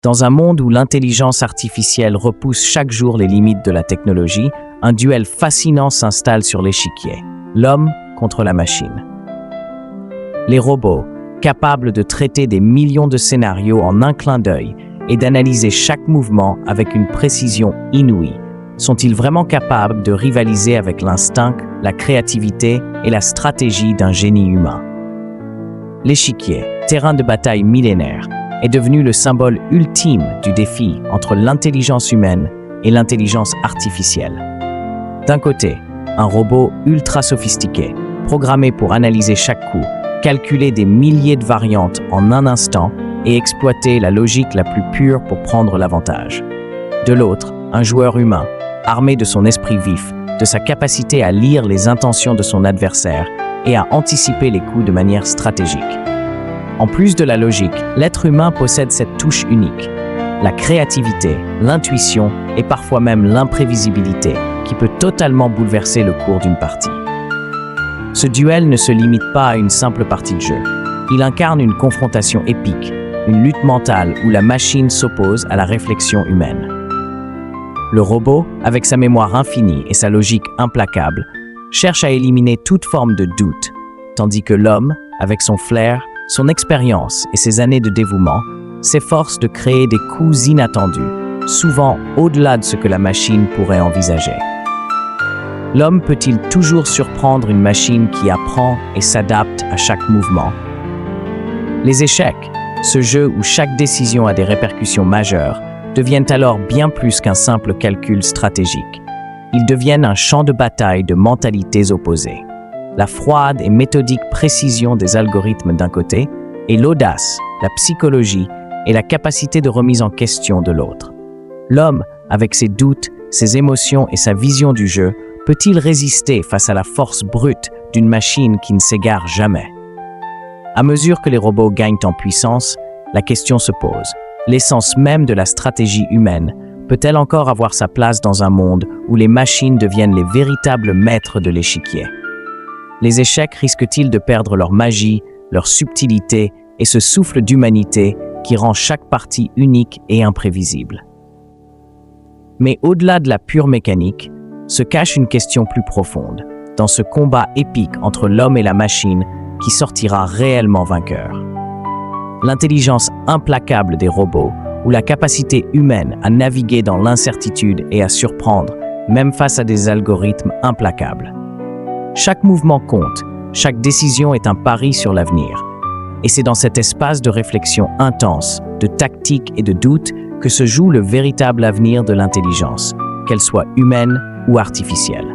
Dans un monde où l'intelligence artificielle repousse chaque jour les limites de la technologie, un duel fascinant s'installe sur l'échiquier. L'homme contre la machine. Les robots, capables de traiter des millions de scénarios en un clin d'œil et d'analyser chaque mouvement avec une précision inouïe, sont-ils vraiment capables de rivaliser avec l'instinct, la créativité et la stratégie d'un génie humain? L'échiquier, terrain de bataille millénaire, est devenu le symbole ultime du défi entre l'intelligence humaine et l'intelligence artificielle. D'un côté, un robot ultra sophistiqué, programmé pour analyser chaque coup, calculer des milliers de variantes en un instant et exploiter la logique la plus pure pour prendre l'avantage. De l'autre, un joueur humain, armé de son esprit vif, de sa capacité à lire les intentions de son adversaire et à anticiper les coups de manière stratégique. En plus de la logique, l'être humain possède cette touche unique, la créativité, l'intuition et parfois même l'imprévisibilité, qui peut totalement bouleverser le cours d'une partie. Ce duel ne se limite pas à une simple partie de jeu. Il incarne une confrontation épique, une lutte mentale où la machine s'oppose à la réflexion humaine. Le robot, avec sa mémoire infinie et sa logique implacable, cherche à éliminer toute forme de doute, tandis que l'homme, avec son flair, son expérience et ses années de dévouement, s'efforce de créer des coups inattendus, souvent au-delà de ce que la machine pourrait envisager. L'homme peut-il toujours surprendre une machine qui apprend et s'adapte à chaque mouvement? Les échecs, ce jeu où chaque décision a des répercussions majeures, deviennent alors bien plus qu'un simple calcul stratégique. Ils deviennent un champ de bataille de mentalités opposées. La froide et méthodique précision des algorithmes d'un côté, et l'audace, la psychologie et la capacité de remise en question de l'autre. L'homme, avec ses doutes, ses émotions et sa vision du jeu, peut-il résister face à la force brute d'une machine qui ne s'égare jamais? À mesure que les robots gagnent en puissance, la question se pose. L'essence même de la stratégie humaine peut-elle encore avoir sa place dans un monde où les machines deviennent les véritables maîtres de l'échiquier? Les échecs risquent-ils de perdre leur magie, leur subtilité et ce souffle d'humanité qui rend chaque partie unique et imprévisible? Mais au-delà de la pure mécanique, se cache une question plus profonde, dans ce combat épique entre l'homme et la machine qui sortira réellement vainqueur. L'intelligence implacable des robots ou la capacité humaine à naviguer dans l'incertitude et à surprendre, même face à des algorithmes implacables. Chaque mouvement compte, chaque décision est un pari sur l'avenir. Et c'est dans cet espace de réflexion intense, de tactique et de doute que se joue le véritable avenir de l'intelligence, qu'elle soit humaine ou artificielle.